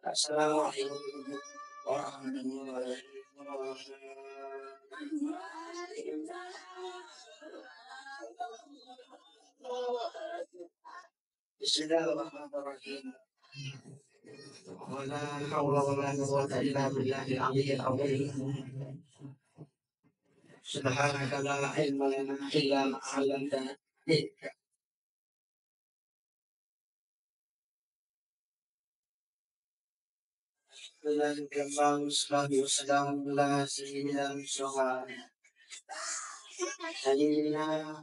Assalamualaikum warahmatullahi wabarakatuh. Bismillahirrahmanirrahim. Wala haula wala quwwata illa billahil aliyyil azim. Subhanaka la ilma lana illa ma 'allamtana. Alhamdulillah wassalatu wassalamu ala sayyidina Muhammad sayyidina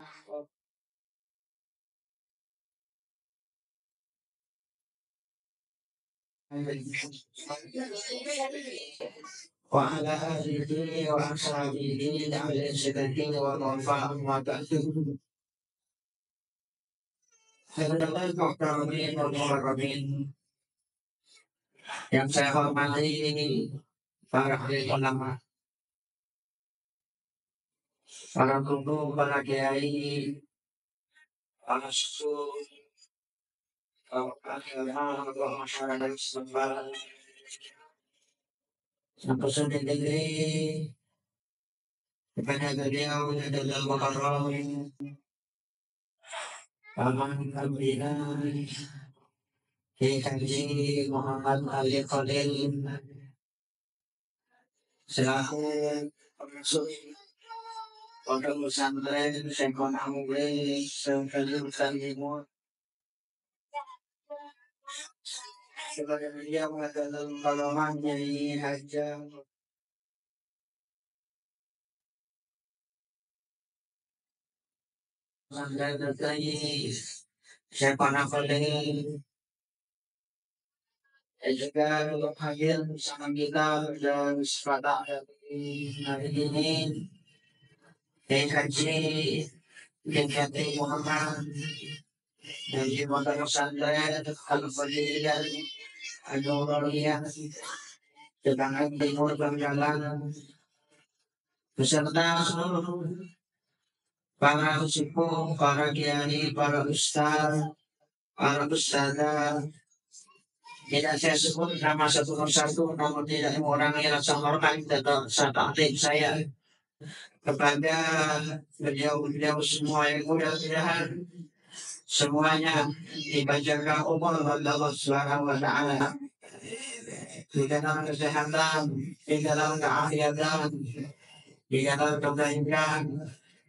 wa ala alihi wa ashabihi al-siddiqin wa al-wafa'in wa ta'ala. Hadirin muhtamin wal mukarramin yang saya hormati, para ulama, para guru, para kiai, para suku, para agama, para masyarakat setempat, yang bersedia diri kepada beliau adalah Muharram, Paman Alhamdulillah, Haji Muhammad Ali Khalil, selaku pengasuh pondok pesantren Sengkon Amugre Sengkaliutan Timur. Sebagai beliau adalah golongan Nyai Haja Sangga Tertai Sengkon Amugre, dan juga untuk hadir bersama kita dan pada hari ini Haji Haji Muhammad dan di pondok pesantren Al-Fadliyah Al-Nuriyah Tegangan Timur Bangkalan beserta seluruh para sepuh, para kiai, para ustaz, para ustazah. Tidak saya sebut nama satu persatu, namun tidak mengurangi rasa hormat dan rasa taklim saya kepada beliau-beliau semua yang mudah-mudahan semuanya dibacakan umur oleh Allah Subhanahu wa Ta'ala di dalam kesehatan, di dalam keafiatan, di dalam kebaikan,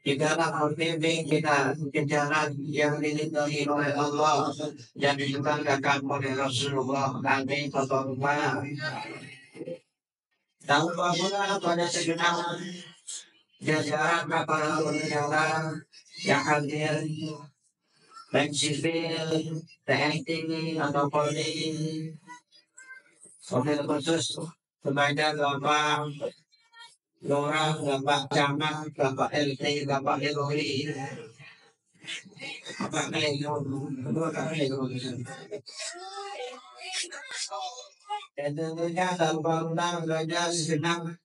di dalam membimbing kita ke jalan yang dilindungi oleh Allah dan dibanggakan oleh Rasulullah Nabi Muhammad. Tahu bahwa pada segenap jajaran para ulama yang hadir, baik sipil, TNI atau Polri, mobil khusus kepada Bapak Lurah, Bapak Camat, Bapak LT, Bapak LOI, Bapak Lego, dan tentunya tanpa undang saja segenap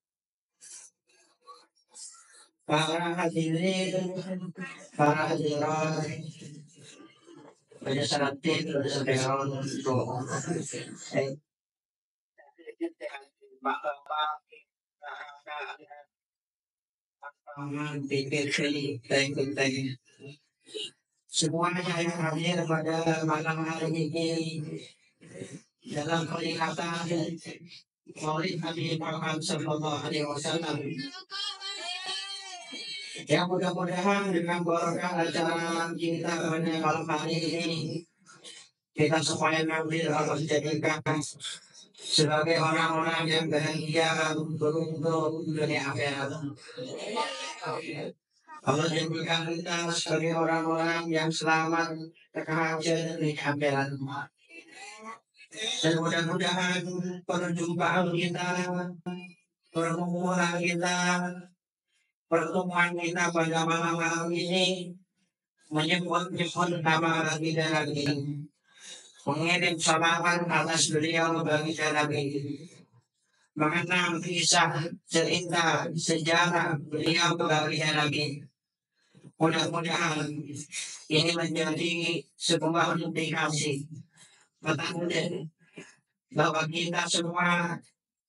para hadirin, para hadirat, pada saat itu sedang untuk semuanya yang hadir pada malam hari ini dalam peringatan Maulid Nabi Muhammad Sallallahu Alaihi Wasallam, yang mudah-mudahan dengan barokah acara kita pada malam hari ini kita semuanya mengambil Allah jadikan sebagai orang-orang yang bahagia, beruntung dunia akhirat. Allah jadikan kita sebagai orang-orang yang selamat terhajar di akhirat. Dan mudah-mudahan perjumpaan kita, pertemuan kita pada malam ini menyebut nama kita lagi, mengirim salaman atas beliau bagi Nabi, mengenang kisah cerita sejarah beliau bagi Nabi. Mudah-mudahan ini menjadi sebuah indikasi Petanda bahwa kita semua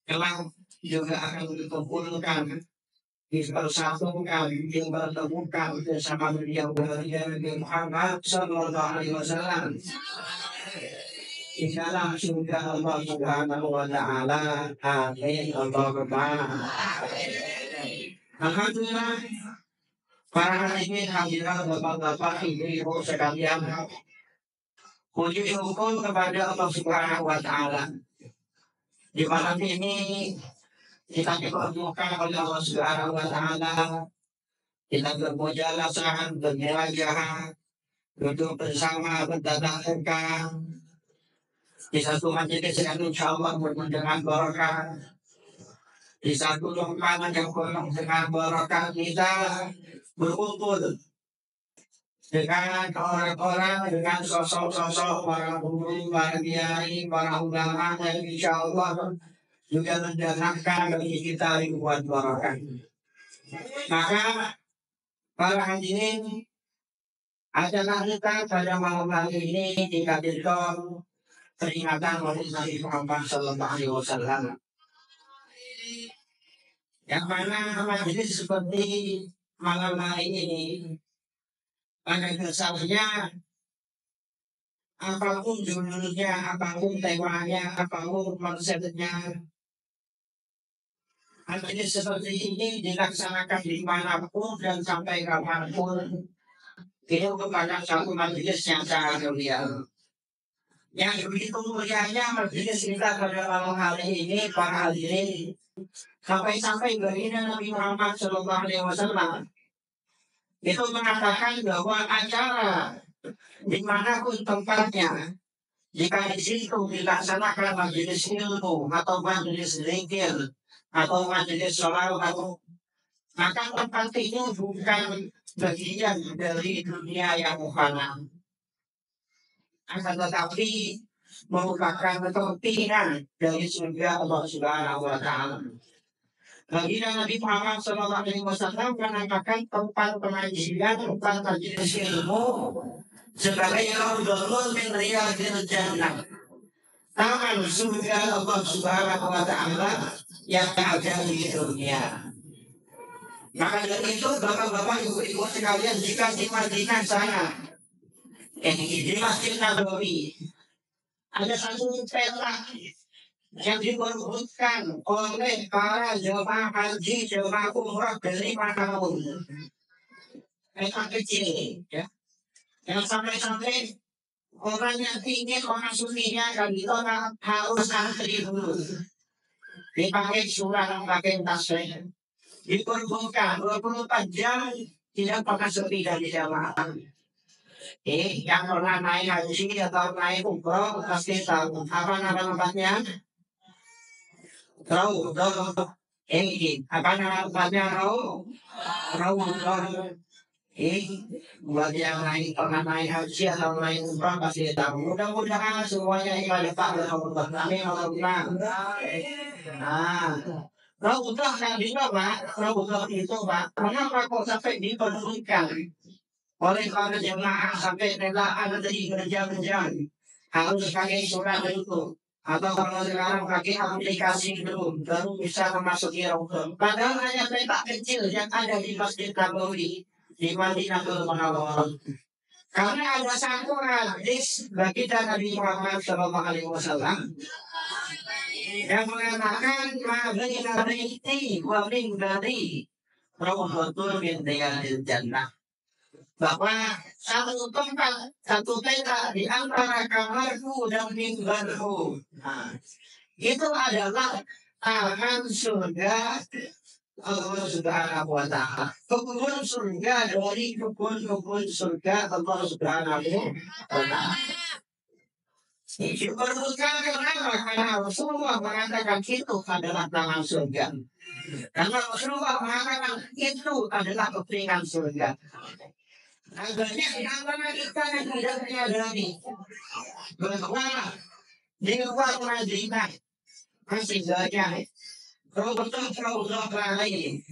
kelak juga akan dikumpulkan, dipersatukan, dipertemukan bersama beliau Nabi Muhammad Sallallahu Alaihi Wasallam di dalam surga Allah Subhanahu Wa Taala. Amin Allahumma. Alhamdulillah, para hadirin hadirat bapak-bapak ibu-ibu sekalian, puji syukur kepada Allah Subhanahu Wa Taala. Di malam ini kita dipertemukan oleh Allah Subhanahu Wa Taala. Kita bermujalah, berjelajah, duduk bersama, bertatap di satu majelis yang insya Allah penuh dengan barokah, di satu ruangan yang penuh dengan barokah. Kita berkumpul dengan orang-orang, dengan sosok-sosok para guru, para kiai, para ulama yang insya Allah juga mendatangkan bagi kita ribuan barokah. Maka para hadirin, acara kita pada malam hari ini dihadirkan peringatan Maulid Nabi Muhammad Sallallahu Alaihi Wasallam, yang mana majelis seperti malam hari ini pada dasarnya apapun judulnya, apapun temanya, apapun konsepnya, majelis seperti ini dilaksanakan dimanapun dan sampai kapanpun, itu merupakan satu majelis yang sangat mulia. Yang begitu mulianya majelis kita pada malam hari ini, para hadirin, sampai-sampai baginda Nabi Muhammad Sallallahu Alaihi Wasallam itu mengatakan bahwa acara dimanapun tempatnya, jika di situ dilaksanakan majelis ilmu atau majelis zikir atau majelis sholawat, maka tempat itu bukan bagian dari dunia yang fana, akan tetapi merupakan kepingan dari surga Allah Subhanahu Wa Taala. Baginda Nabi Muhammad Sallallahu Alaihi Wasallam menamakan tempat pengajian, tempat majelis ilmu sebagai raudhatun min riyadil jannah, taman surga Allah Subhanahu Wa Taala yang ada di dunia. Maka dari itu bapak-bapak ibu-ibu sekalian, jika di Madinah sana, di Masjid Nabawi, ada satu peta yang diperbutkan oleh para jemaah haji, jemaah umrah dari manapun. Peta kecil, ya, yang sampai-sampai orang yang ingin orang sunninya kan itu harus antri dulu, dipakai surat, pakai tasbih, diperbutkan 24 jam tidak pernah sepi dari jamaah. Yang pernah naik haji atau naik umroh pasti tahu apa nama tempatnya. Tahu, apa nama tempatnya? Tahu. Buat yang naik pernah naik haji atau naik umroh pasti tahu. Mudah-mudahan semuanya ibadah pada Allah. Amin Allahumma. Nah, Raudhah tadinya Pak, Raudhah itu Pak, kenapa kok sampai diperbutkan oleh para jemaah sampai rela dari berjam-jam harus pakai surat itu, atau kalau sekarang pakai aplikasi dulu baru bisa memasuki Raudhah. Padahal hanya peta kecil yang ada di Masjid Nabawi di Madinatul Munawwarah. Karena ada satu hadis bagi Nabi Muhammad Sallallahu Alaihi Wasallam yang mengatakan ma'baina baiti wa minbari raudhatun min riyadil jannah, bahwa satu tempat, satu peta di antara kamarku dan mimbarku, itu adalah taman surga Allah Subhanahu Wa Taala, kebun surga dari kebun-kebun surga Allah Subhanahu Wa Taala. Diperlukan kenapa? Karena Rasulullah mengatakan itu adalah taman surga. Karena Rasulullah mengatakan itu adalah kepingan surga. Banyak di antara kita yang tidak menyadari bahwa di luar Madinah masih banyak Raudhah lain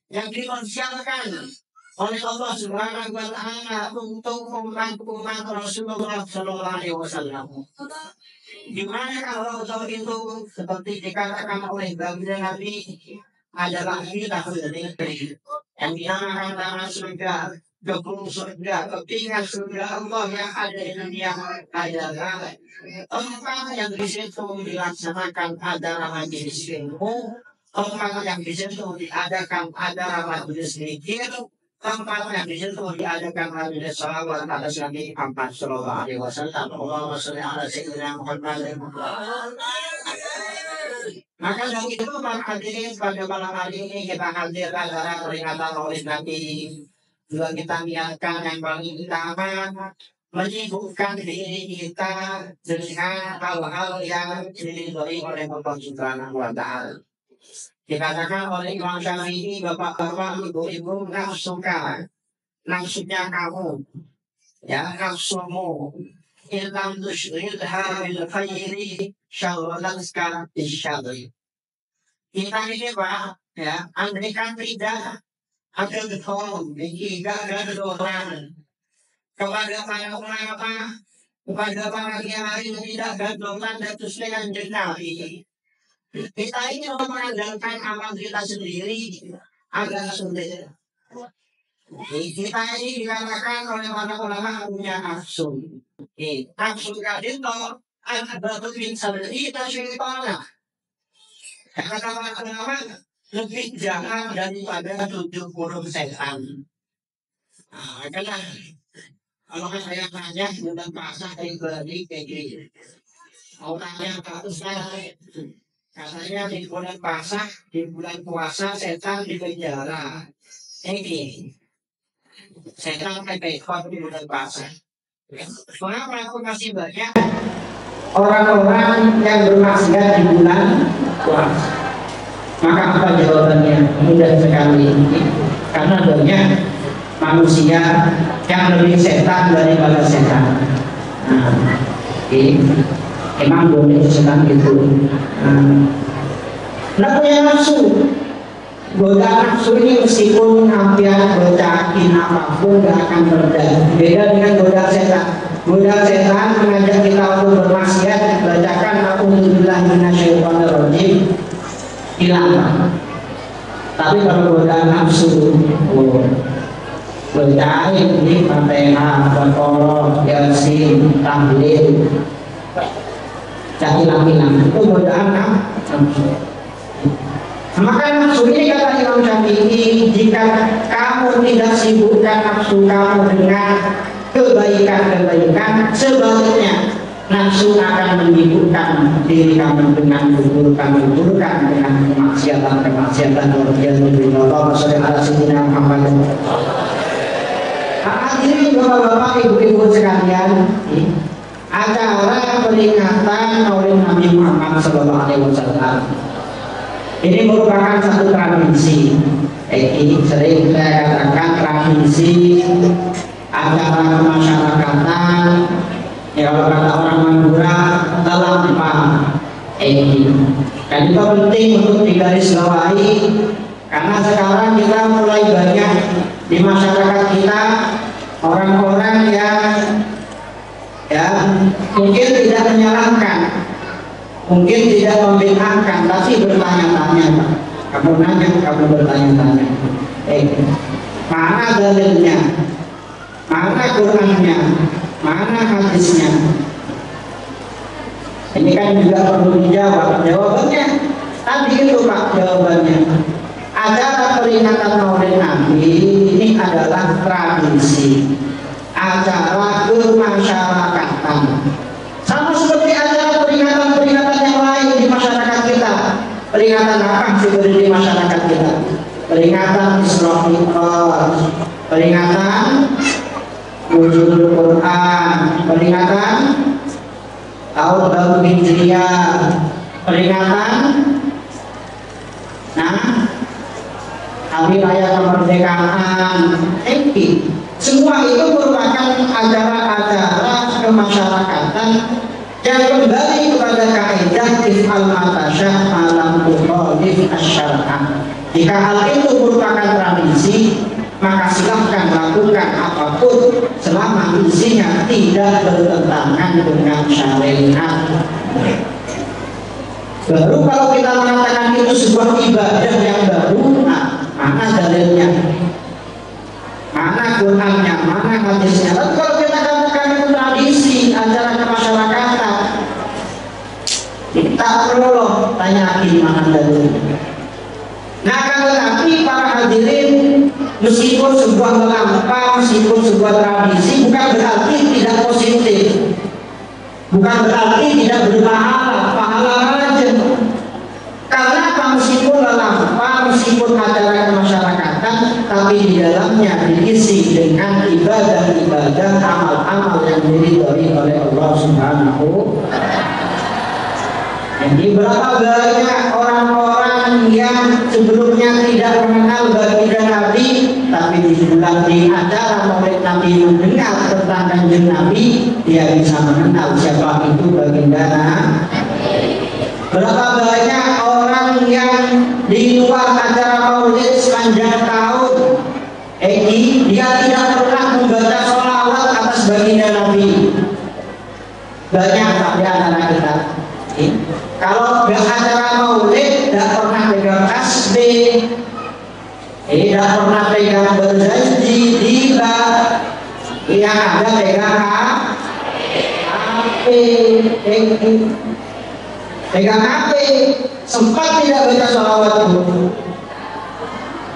yang dipersiapkan oleh Allah Subhanahu wa Ta'ala untuk umat Rasulullah Sallallahu Alaihi Wasallam. Di mana kalau itu seperti dikatakan oleh baginda Nabi adalah kita sendiri yang dinamakan tanah surga, kebun surga, kepingan surga Allah yang ada di dunia adalah tempat yang di situ dilaksanakan acara majelis ilmu, tempat yang di situ diadakan acara majelis zikir, tempat yang di situ diadakan majelis salawat atas Nabi Muhammad Sallallahu Alaihi Wasallam. Allahumma sholli ala sayyidina Muhammad. Maka dari itu para hadirin pada malam hari ini kita hadir acara peringatan Maulid Nabi. Juga kita niatkan yang paling utama menyibukkan diri kita dengan hal-hal yang diridhoi oleh Allah Subhanahu wa Ta'ala. Dikatakan oleh Imam Syafi'i, bapak-bapak, ibu-ibu, nafsunya kamu, ya nafsumu, ilam tusyridha bil khairi syawalaska bisyadri. Kita ini Pak, ya, andaikan tidak ada doang, tidak ada doang kepada para ulama, kepada para kiai tidak ada doang dan dengan jenawi. Kita ini mengandalkan amal kita sendiri agak sulit. Kita ini dikatakan oleh para ulama punya nafsu. Nafsu itu ada lebih sendiri dan syaitanah. Kata para ulama lebih jahat daripada 70 setan. Karena kalau saya tanya bulan puasa pribadi kayak gini, orang yang katanya di bulan puasa setan di penjara. Ini setan kepekot di bulan puasa. Kenapa aku masih banyak orang-orang yang bermaksiat di bulan puasa? Maka apa jawabannya? Mudah sekali. Karena banyak manusia yang lebih setan daripada setan. Emang boleh setan gitu. Nggak punya nafsu. Goda nafsu ini meskipun hampir bacain apapun gak akan reda. Beda dengan goda setan. Goda setan mengajak kita untuk bermaksiat, bacakan a'udzubillahi minasyaitonirrajim, hilang. Tapi kalau goda nafsu, bacain ini Fatihah, Baqarah, Yasin, Tahlil, tak hilang-hilang. Itu godaan nafsu. Maka nafsu ini kata Imam Syafi'i, jika kamu tidak sibukkan nafsu kamu dengan kebaikan-kebaikan, sebaliknya nafsu akan menyibukkan diri kamu dengan keburukan-keburukan, dengan kemaksiatan-kemaksiatan. Allahumma sholli ala sayyidina Muhammad. Hadirin bapak-bapak, ibu-ibu sekalian, acara peringatan Maulid Nabi Muhammad Sallallahu Alaihi Wasallam ini merupakan satu tradisi. Ini sering saya katakan tradisi acara kemasyarakatan. Ya, kalau kata orang Madura, telampa. Dan itu penting untuk digarisbawahi karena sekarang kita mulai banyak di masyarakat kita orang-orang yang mungkin tidak menyalahkan, mungkin tidak membid'ahkan, tapi bertanya-tanya. Kamu nanya, kamu bertanya-tanya. Mana dalilnya? Mana Qur'annya? Mana hadisnya? Ini kan juga perlu dijawab. Jawabannya tadi itu Pak, jawabannya. Acara peringatan Maulid Nabi ini adalah tradisi, acara kemasyarakatan. Sama seperti acara peringatan-peringatan yang lain di masyarakat kita. Peringatan apa sih di masyarakat kita? Peringatan Isra Mi'raj, peringatan Nuzulul Quran, peringatan Tahun Baru Hijriah, peringatan Hari Raya Kemerdekaan. Semua itu merupakan acara-acara kemasyarakatan yang kembali kepada kaidah if'al ma tasya' malam tukhalif asy-syar'a. Jika hal itu merupakan tradisi, maka silahkan lakukan apapun selama isinya tidak bertentangan dengan syariat. Baru kalau kita mengatakan itu sebuah ibadah yang baru, nah, mana dalilnya, mana Qur'annya, mana hadisnya. Lalu kalau kita katakan itu tradisi acara kemasyarakatan, kita perlu tanya lagi mana dalilnya. Nah, kalau tapi para hadirin, meskipun sebuah melampau, meskipun sebuah tradisi, bukan berarti tidak positif, bukan berarti tidak berpahala, pahala aja. Karena meskipun melampau, meskipun acara kemasyarakatan, tapi di dalamnya diisi dengan ibadah-ibadah, amal-amal yang diridhoi oleh Allah Subhanahu. Jadi berapa banyak orang-orang yang sebelumnya tidak mengenal baginda Nabi, tapi di bulan di acara maulid Nabi mendengar tentang kanjeng Nabi, dia bisa mengenal siapa itu baginda Nabi. Berapa banyak orang yang di luar acara maulid sepanjang tahun, dia tidak pernah membaca sholawat atas baginda Nabi. Banyak tapi antara kita. Kalau nggak acara maulid, tidak pernah pegang tasbih, tidak pernah pegang berjanji, tidak, yang ada pegang HP, pegang HP, sempat tidak baca sholawat dulu.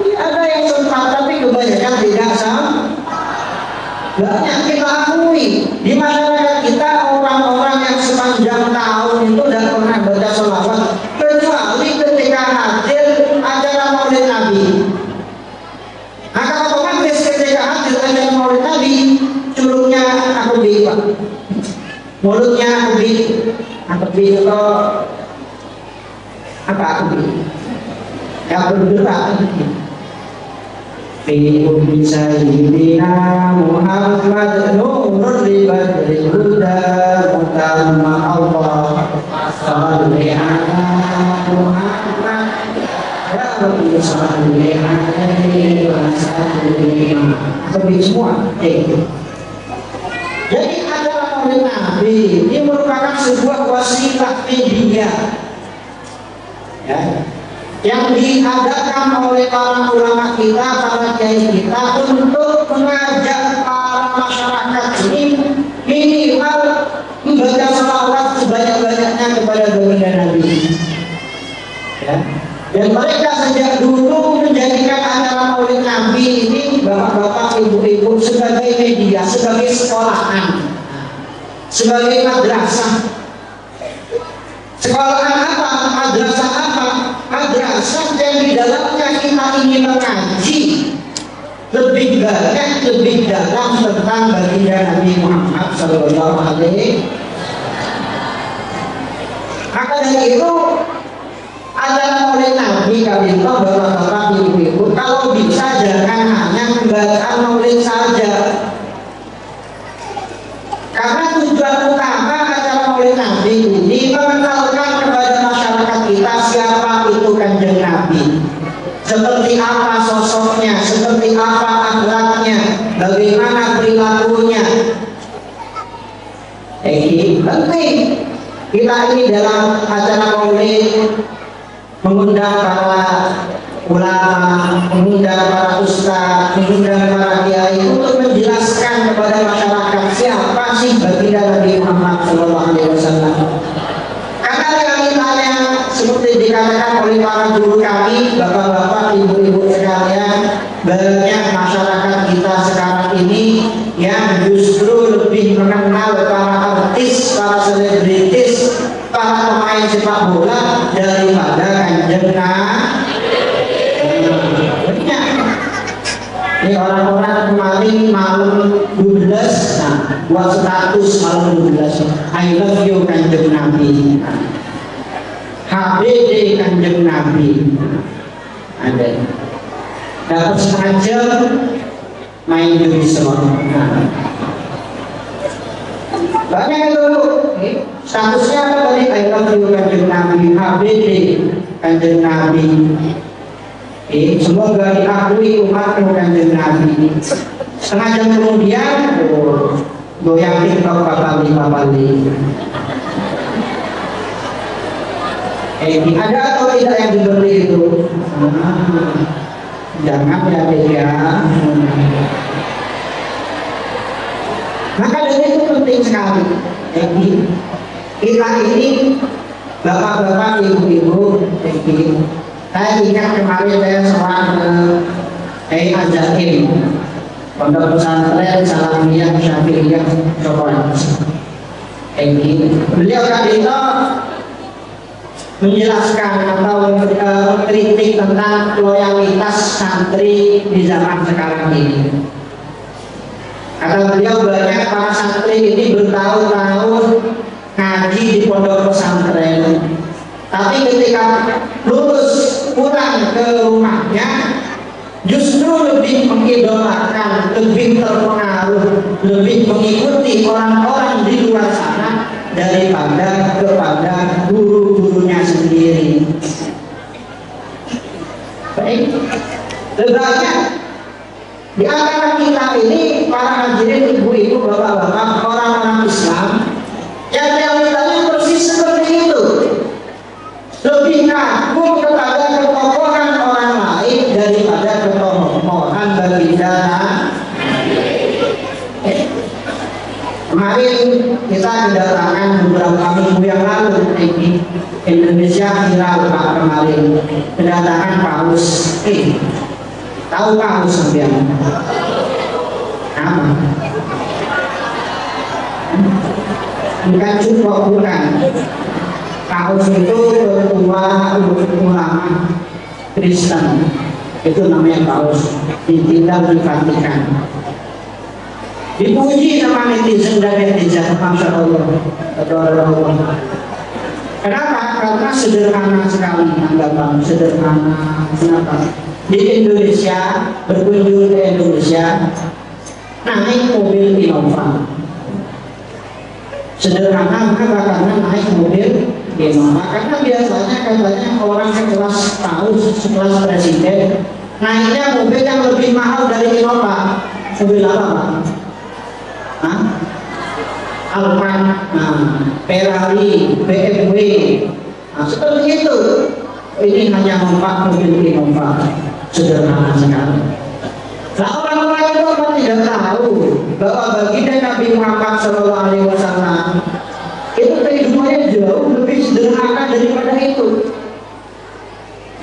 Ada yang sempat, tapi kebanyakan tidak sama. Banyak kita akui di masyarakat kita orang-orang yang sepanjang tahun itu tidak pernah baca sholawat kecuali ketika hadir acara maulid Nabi. Nah, kalau otomatis ketika hadir acara maulid Nabi, culuknya aku bilang, mulutnya aku bilang, apa aku bilang? Ya bergerak. Fi ummi sayyidina Muhammad nurul li badril huda mutamma Allah salli ala Muhammad ya Rabbi salli alaihi wa sallim. Tapi semua jadi acara maulid Nabi ini merupakan sebuah wasilah media, ya, yang diadakan oleh para ulama kita, para kiai kita untuk mengajak para masyarakat ini minimal membaca sholawat sebanyak-banyaknya kepada baginda Nabi. Ya. Dan mereka sejak dulu menjadikan acara maulid Nabi ini, bapak-bapak, ibu-ibu, sebagai media, sebagai sekolahan, sebagai madrasah. Sekolahan apa? Madrasah apa? Madrasah yang di dalamnya kita ingin mengaji lebih banyak, lebih dalam tentang baginda Nabi Muhammad Sallallahu Alaihi Wasallam. Maka dari itu acara maulid Nabi kali itu bapak-bapak, ibu-ibu, kalau bisa jangan hanya membaca maulid saja. Karena tujuan utama acara maulid Nabi ini mengenalkan kepada masyarakat kita siapa itu kanjeng Nabi, seperti apa sosoknya, seperti apa akhlaknya, bagaimana perilakunya. Penting kita ini dalam acara maulid mengundang para ulama, mengundang para ustaz, mengundang para kiai untuk menjelaskan kepada masyarakat siapa sih baginda Nabi Muhammad Sallallahu Alaihi Wasallam. Karena realitanya seperti dikatakan oleh para guru kami, bapak-bapak, ibu-ibu sekalian, banyak masyarakat kita sekarang ini yang justru lebih mengenal para artis, para selebritis, para pemain sepak bola daripada kanjeng Nabi. Ini orang-orang kemarin malam 12, nah, buat status malam 12, I love you kanjeng Nabi, HBD kanjeng Nabi. Ada dapat setengah jam main judi slot. Banyak itu statusnya apa tadi? I love you kanjeng Nabi, HBD kanjeng Nabi. Semoga diakui umatmu Kanjeng Nabi. Setengah jam kemudian, goyang TikTok papali. Ada atau tidak yang diberi itu? Jangan ya beda. Maka dari itu penting sekali. Kita ini bapak-bapak, ibu-ibu, saya ingat kemarin saya seorang Ajaim Pondok Pesantren Salamiyah Syafi'iyah Cokolan. Beliau tadi itu menjelaskan atau kritik tentang loyalitas santri di zaman sekarang ini. Kata beliau, banyak para santri ini bertahun-tahun ngaji di pondok pesantren, tapi ketika lulus pulang ke rumahnya justru lebih mengidolakan, lebih terpengaruh, lebih mengikuti orang-orang di luar sana daripada kepada guru-gurunya sendiri. Baik, sebenarnya di antara kita ini para hadirin, ibu-ibu, bapak-bapak, orang-orang Islam yang realitanya persis seperti itu, lebih kagum kepada ketokohan orang lain daripada ketokohan baginda. Kemarin kita kedatangan beberapa minggu yang lalu di Indonesia viral Pak, kemarin kedatangan Paus. Tahu Paus sampean? Apa? Bukan cukup, bukan. Paus itu ketua ulama Kristen, itu namanya Paus, ditinggal di Vatikan. Dipuji sama netizen dan netizen, Masya Allah, Allah. Kenapa? Karena sederhana sekali anggapan, sederhana. Kenapa? Di Indonesia, berkunjung ke Indonesia, naik mobil Innova. Sederhana, karena naik mobil Innova. Karena biasanya katanya orang sekelas Paus, sekelas presiden, naiknya mobil yang lebih mahal dari Innova. Mobil apa, Pak? Alphard, Ferrari, BMW, seperti itu. Ini hanya mempak mobil Innova, sederhana sekali. Nah, orang-orang itu apa tidak tahu bahwa baginda Nabi Muhammad SAW itu kehidupannya jauh lebih sederhana daripada itu.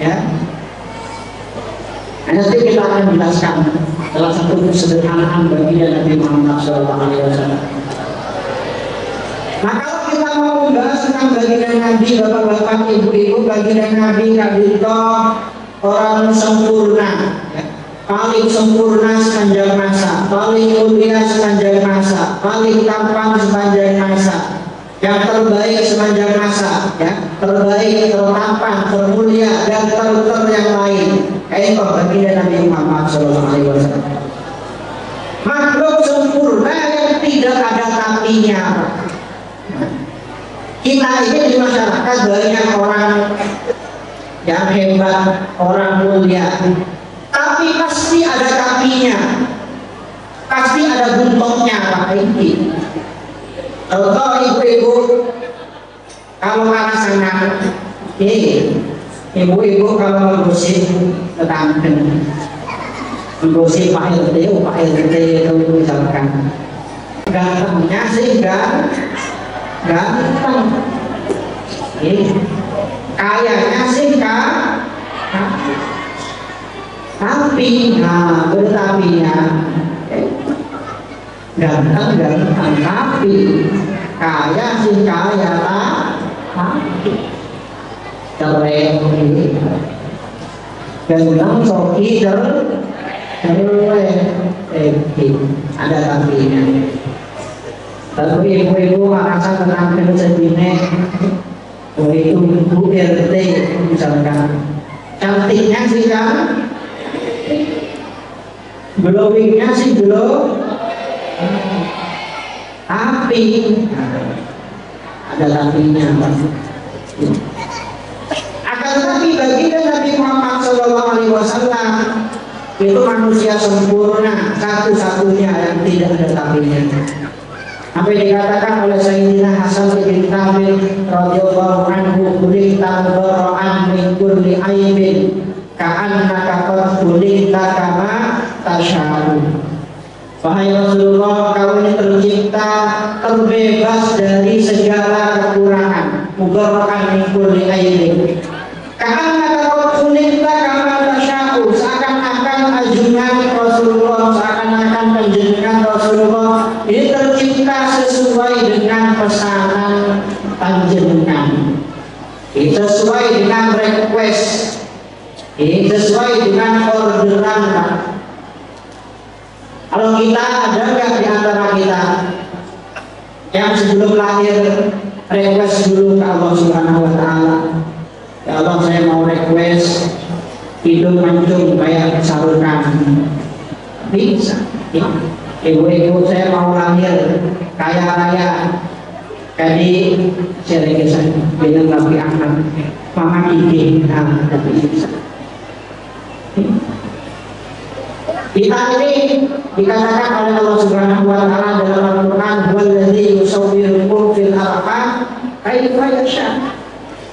Ya, nanti kita akan jelaskan salah satu kesederhanaan baginda Nabi Muhammad SAW. Nah, kalau kita mau membahas tentang baginda Nabi, bapak-bapak, ibu-ibu, baginda Nabi Kadito orang sempurna, ya. Paling sempurna sepanjang masa, paling mulia sepanjang masa, paling tampan sepanjang masa, yang terbaik sepanjang masa, ya, terbaik, tertampan, termulia, dan ter yang lain. Kayak itu baginda Nabi Muhammad SAW. Makhluk sempurna yang tidak ada tapinya. Kita ini di masyarakat banyak orang yang hebat, orang mulia, tapi pasti ada tapinya, pasti ada buntutnya, Pak Eki. Contoh ibu-ibu, kalau arah sana, ibu-ibu kalau menggosip tetangga, menggosip Pak RT itu misalkan, gantengnya sih ganteng, kayaknya sih tapi bertapinya ganteng tapi kaya sih kaya tapi keren, ganteng soki ada tapinya. Lalu ibu-ibu merasa tenang dengan sedihnya, itu Bu RT misalkan, cantiknya sih kan, glowingnya sih glow, tapi ada tapinya. Akan tetapi baginda Nabi Muhammad SAW itu manusia sempurna, satu-satunya yang tidak ada tapinya. Apa yang dikatakan oleh Sayyidina Hasan bin Thabit radhiyallahu anhu, "Kulita bara'an min kulli aibin ka'annaka qad kulita kama tasya'u." Wahai Rasulullah, kau ini tercipta terbebas dari segala kekurangan. Mubara'an min kulli aibin ka'annaka qad kulita kama tasya'u. Seakan-akan ajunan Rasulullah, seakan-akan penjenengan Rasulullah ini tercipta sesuai dengan pesanan panjenengan, sesuai dengan request, sesuai dengan orderan. Kalau kita ada nggak di antara kita yang sebelum lahir request dulu ke Allah Subhanahu Wa Taala, ya Allah saya mau request hidung mancung kayak sarukan, bisa. Ibu-ibu saya mau lahir kaya raya, jadi saya request dengan Nabi Ahmad, Mama Kiki, nah tapi bisa. Kita ini dikatakan oleh Allah Subhanahu Wa Taala dalam Al-Quran, "Walladzi yusawwirukum fil arham kaifa yasha."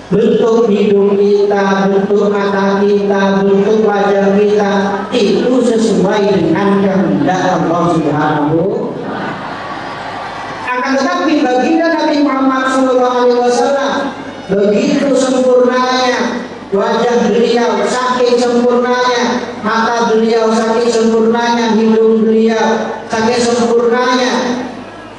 Bentuk hidung kita, bentuk mata kita, bentuk wajah kita itu sesuai dengan kehendak Allah Subhanahu. Akan tetapi baginda Nabi Muhammad SAW begitu sempurnanya wajah beliau, saking sempurnanya mata beliau, saking sempurnanya hidung beliau, saking sempurnanya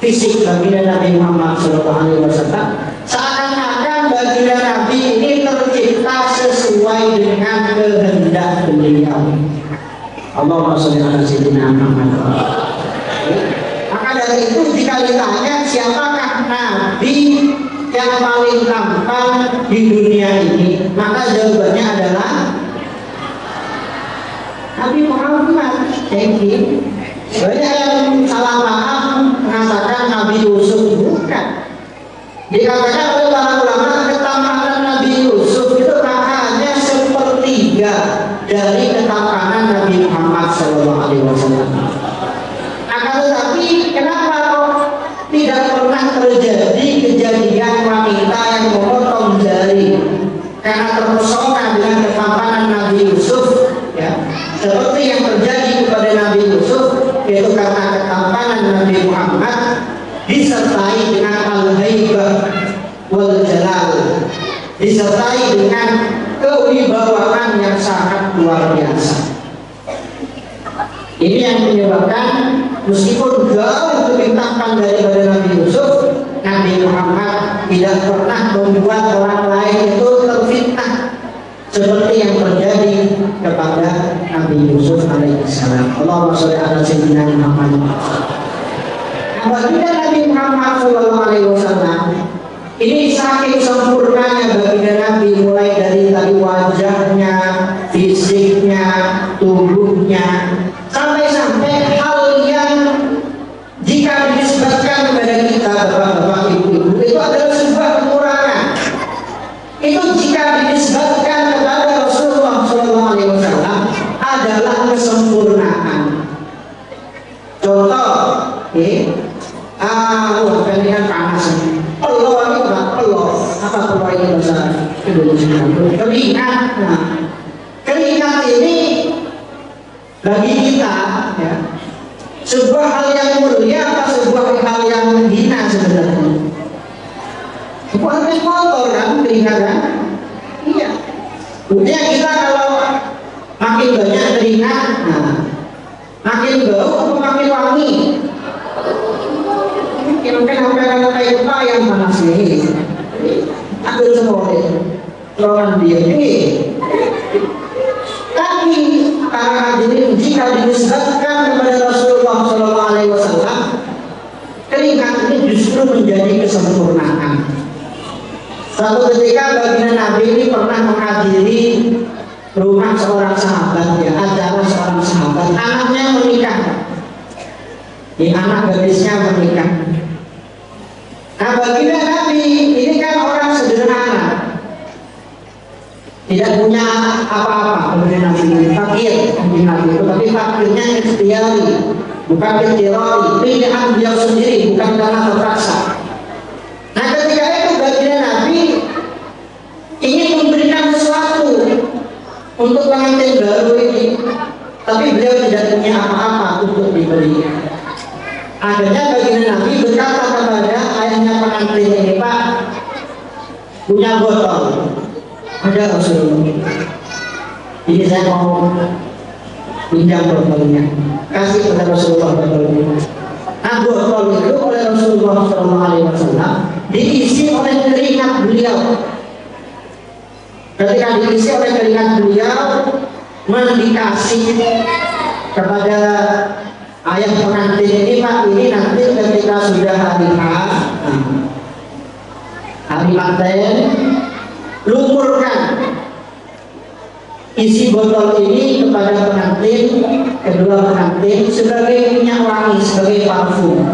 fisik baginda Nabi Muhammad SAW. Seakan-akan baginda Nabi ini tercipta sesuai dengan kehendak beliau. Allahumma sholli ala sayyidina Muhammad. Maka dari itu jika ditanya siapakah Nabi yang paling tampan di dunia ini, maka jawabannya adalah Nabi Muhammad. Thank you. Banyak yang salah paham mengatakan Nabi Yusuf, bukan. Dikatakan oleh para ulama ketampanan Nabi Yusuf itu hanya sepertiga dari ketampanan Nabi Muhammad SAW. Akan tetapi kenapa kok tidak pernah terjadi kejadian wanita yang memotong jari karena terpesona dengan ketampanan Nabi Yusuf, ya, seperti yang terjadi kepada Nabi Yusuf, yaitu karena ketampanan Nabi Muhammad disertai dengan al-haibah wal jalal, disertai dengan kewibawaan yang sangat luar biasa. Ini yang menyebabkan meskipun jauh lebih tampan daripada Nabi Yusuf, Nabi Muhammad tidak pernah membuat orang lain itu terfitnah seperti yang terjadi kepada Nabi Yusuf alaihissalam. Allahumma sholli ala sayyidina Muhammad. Apabila Nabi Muhammad SAW ini saking sempurnanya baginda Nabi, mulai dari tadi wajahnya, fisiknya, tubuhnya, sampai-sampai hal yang jika dinisbatkan kepada kita bapak-bapak ibu-ibu itu adalah sebuah kekurangan. Itu jika dinisbatkan kepada Rasulullah SAW adalah kesempurnaan. Contoh, ini kan panas. Allah ini Allah. Apa Allah ini bahasa Indonesia? Keringat. Nah, keringat ini bagi kita, ya, sebuah hal yang mulia atau sebuah hal yang hina sebenarnya? Sebuah hal yang kotor kan, keringat kan? Iya. Kemudian kita kalau makin banyak keringat, nah, makin bau atau makin wangi? Mungkin apa kayak apa yang panas ini? Ambil semua lawan dia ini. Tapi para hadirin jika dinisbatkan kepada Rasulullah SAW, keringat ini justru menjadi kesempurnaan. Suatu ketika baginda Nabi ini pernah menghadiri rumah seorang sahabat, ya, acara seorang sahabat, anaknya menikah. Anak gadisnya menikah. Nah, baginda Nabi ini kan orang sederhana, tidak punya apa-apa kemudian Nabi fakir Nabi itu, tapi fakirnya ikhtiari bukan ikhtiari, pilihan beliau sendiri bukan karena terpaksa. Nah ketika itu baginda Nabi ingin memberikan sesuatu untuk pengantin baru ini, tapi beliau tidak punya apa-apa untuk diberi. Akhirnya baginda Nabi berkata kepada ayahnya pengantin ini, Pak, punya botol, ada Rasulullah, ini saya mau pinjam botolnya, kasih kepada Rasulullah botolnya. Nah botol itu oleh Rasulullah SAW diisi oleh keringat beliau. Ketika diisi oleh keringat beliau, mendikasih kepada ayah pengantin ini, Pak, ini nanti ketika sudah hari manten, lumurkan isi botol ini kepada pengantin, kedua pengantin sebagai minyak wangi, sebagai parfum.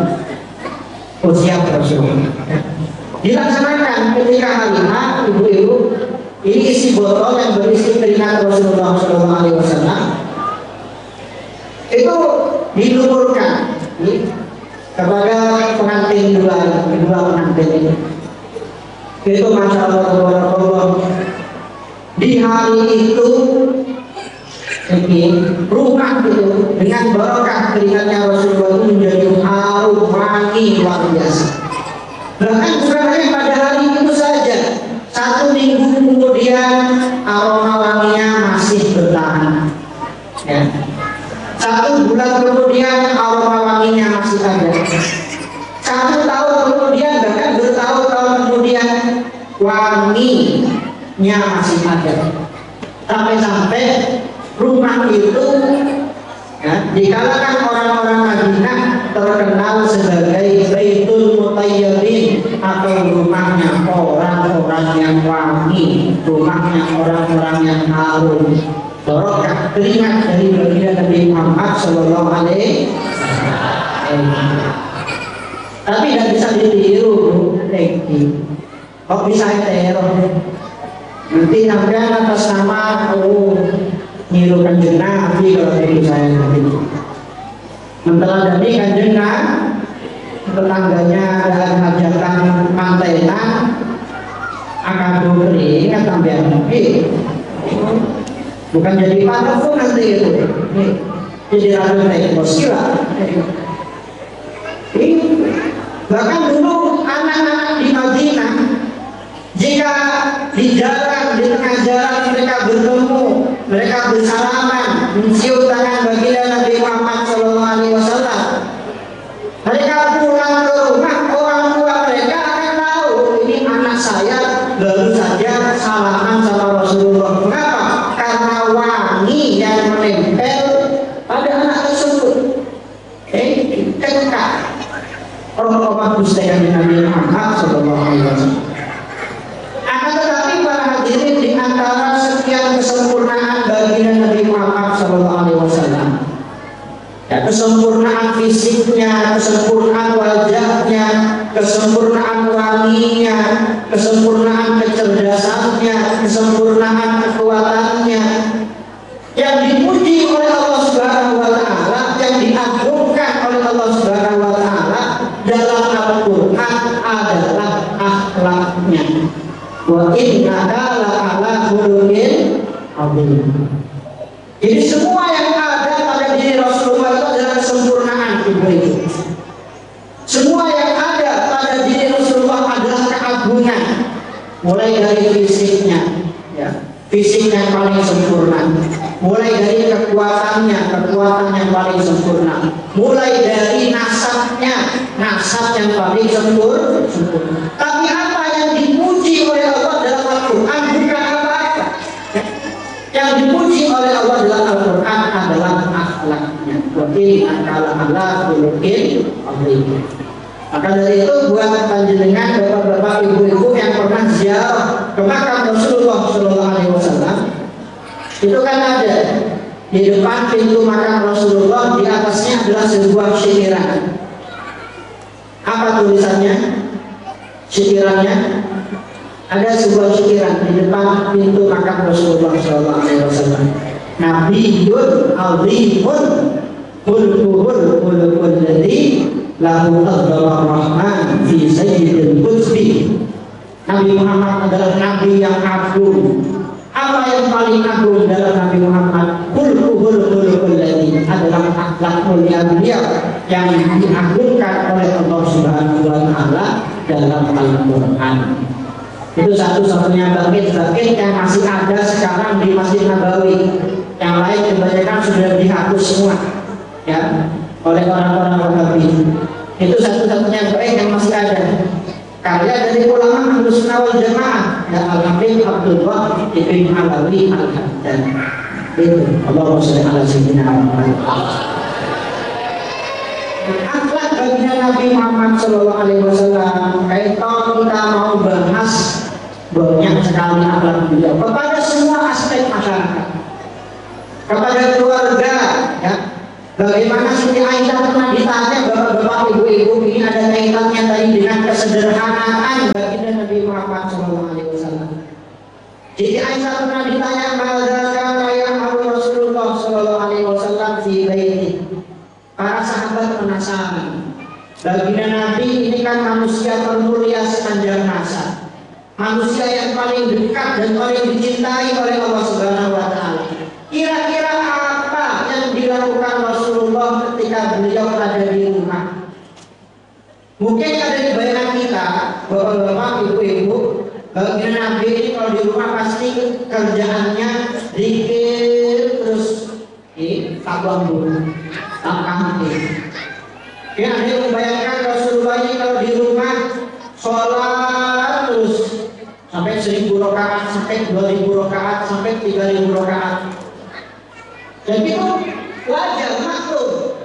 Oh siap Rasulullah. Dilaksanakan ketika hari H, ibu-ibu, ini isi botol yang berisi keringat Rasulullah SAW itu dilumurkan kepada pengantin kedua pengantin ini. Itu Masya Allah, di hari itu rumah itu dengan barokah keringatnya Rasulullah itu menjadi harum wangi luar biasa. Bahkan bukan hanya pada hari itu saja, 1 minggu kemudian aroma wanginya masih bertahan. Ya. 1 bulan kemudian aroma wanginya masih ada. 1 tahun kemudian, bahkan bertahun-tahun kemudian wanginya masih ada. Sampai-sampai rumah itu di kalangan orang-orang Madinah terkenal sebagai Baitul Mutayyibin, atau rumahnya orang-orang yang wangi, rumahnya orang-orang yang harum, barokah keringat dari baginda Nabi Muhammad Sallallahu Alaihi Wasallam. Tapi tidak bisa ditiru, kok bisa teror? Nanti sampean atas nama niru Kanjeng Nabi, kalau itu saya nanti menteladani Kanjeng Nabi, tetangganya dan hajatan mantenan akan beri ingat sampean Nabi, bukan jadi parfum nanti itu, jadi radu tekosila. Bahkan dulu anak-anak di Madinah, jika di jalan, di tengah jalan mereka bertemu, mereka bersalaman, mencium tangan baginda Nabi Muhammad SAW, mereka pulang ke rumah, orang tua mereka akan tahu ini anak saya baru saja salaman sama Rasulullah. Mengapa? Karena wangi yang menempel pada anak tersebut. Dekat orang-orang Gusti Nabi Muhammad SAW. Akan tetapi para hadirin, di antara sekian kesempurnaan baginda Nabi Muhammad SAW, ya, kesempurnaan fisiknya, kesempurnaan wajahnya, kesempurnaan wanginya, kesempurnaan kecerdasannya, kesempurnaan kekuatannya, yang dipuji oleh Allah Subhanahu wa Ta'ala, yang diagungkan oleh Allah Subhanahu wa Ta'ala dalam Al-Quran adalah akhlaknya. Wa innaka la'ala khuluqin azim. Jadi semua yang ada pada diri Rasulullah itu adalah kesempurnaan itu. Semua yang ada pada diri Rasulullah adalah keagungan, mulai dari fisiknya, ya, fisik yang paling sempurna, mulai dari kekuatannya, kekuatan yang paling sempurna, mulai dari nasabnya, nasab yang paling sempurna. Tapi apa yang dipuji oleh Allah dalam Al-Quran bukan apa-apa. Yang dipuji oleh Allah dalam Al-Quran adalah akhlaknya. Berarti akal Allah khuluqin azim. Maka dari itu buat panjenengan bapak-bapak, ibu-ibu yang pernah ziarah ke makam Rasulullah SAW, itu kan ada di depan pintu makam Rasulullah, di atasnya adalah sebuah syikiran. Apa tulisannya? Syikirannya ada sebuah syukuran di depan pintu makam Rasulullah SAW. Nabiyyun azimun khulquhul khulqul ladzi lahu afdalur rahman fi sayyidil qutbi. Nabi Muhammad adalah nabi yang agung. Apa yang paling agung dalam Nabi Muhammad? Khulquhul khulqul ladzi adalah akhlak mulia beliau yang diagungkan oleh Allah Subhanahu wa taala dalam Al-Qur'an. Itu satu-satunya bangkit yang masih ada sekarang di Masjid Nabawi. Yang lain kebanyakan sudah dihapus semua, ya, oleh orang-orang Wahabi. Itu satu-satunya bait yang masih ada. Karya dari ulama Ahlus Sunnah wal Jamaah, ya, Al-Habib Abdullah ibn Alawi Al-Haddad. Itu Allahumma sholli ala sayyidina Muhammad. Akhlak baginda Nabi Muhammad Sallallahu Alaihi Wasallam. Kalau kita mau bahas banyak sekali akhlak beliau kepada semua aspek masyarakat, kepada keluarga, ya. Bagaimana Siti Aisyah pernah ditanya bapak-bapak, ibu-ibu, ini ada kaitannya tadi dengan kesederhanaan baginda Nabi Muhammad SAW. Siti Aisyah pernah ditanya, "Madzza kana ya'malu Rasulullah sallallahu alaihi wasallam fi baiti?" Para sahabat penasaran. Baginda Nabi ini kan manusia termulia sepanjang masa, manusia yang paling dekat dan paling dicintai oleh Allah Subhanahu wa taala. Kira-kira apa yang dilakukan Rasulullah ketika beliau ada di rumah? Mungkin ada di bayangan kita, bapak-bapak, ibu-ibu, baginda Nabi ini kalau di rumah pasti kerjaannya zikir terus tabang dulu, tak ya, ada yang membayangkan Rasulullah ini kalau di rumah sholat terus sampai 1000 rakaat, sampai 2000 rakaat, sampai 3000 rakaat. Dan itu wajar, maklum.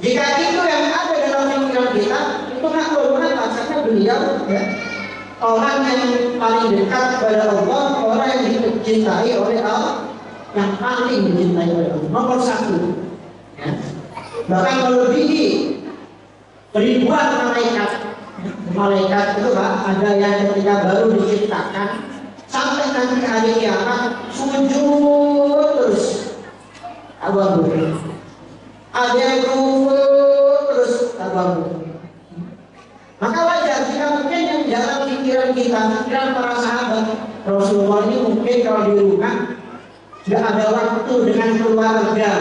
Jika itu yang ada dalam pikiran kita, itu maklum. Kenapa? Karena beliau, ya, orang yang paling dekat kepada Allah, orang yang dicintai oleh Allah, yang paling dicintai oleh Allah, nomor satu, ya. Bahkan melebihi ribuan malaikat itu, Pak, ada yang ketika baru diciptakan sampai nanti hari kiamat sujud terus, abang, ada yang rukuk terus, abang. Maka wajar jika mungkin yang dalam pikiran kita, pikiran para sahabat Rasulullah ini mungkin kalau di rumah nggak ada waktu dengan keluarga,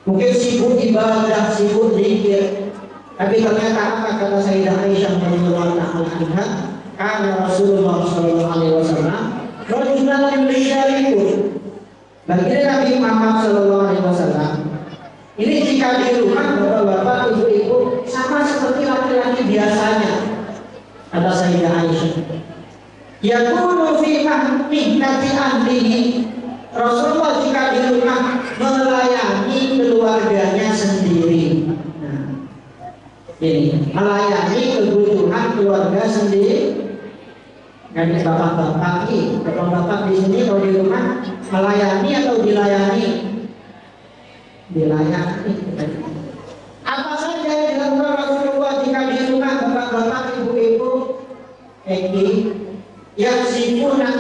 mungkin sibuk ibadah, sibuk zikir. Tapi ternyata apa kata Sayyidah Aisyah radhiyallahu anha? Karena Rasulullah sallallahu alaihi wasallam rajulan min rijalikum. Baginda Nabi Muhammad sallallahu alaihi wasallam ini jika di rumah bapak-bapak, ibu-ibu sama seperti laki-laki biasanya. Kata Sayyidah Aisyah, yakunu fi mihnati ahlihi. Rasulullah jika di rumah melayani keluarganya sendiri. Ini melayani kebutuhan keluarga sendiri. Jadi bapak-bapak ini, bapak-bapak di sini kalau di rumah melayani atau dilayani? Dilayani. Apa saja yang dilakukan Rasulullah jika di rumah bapak-bapak, ibu-ibu? Yaksifuna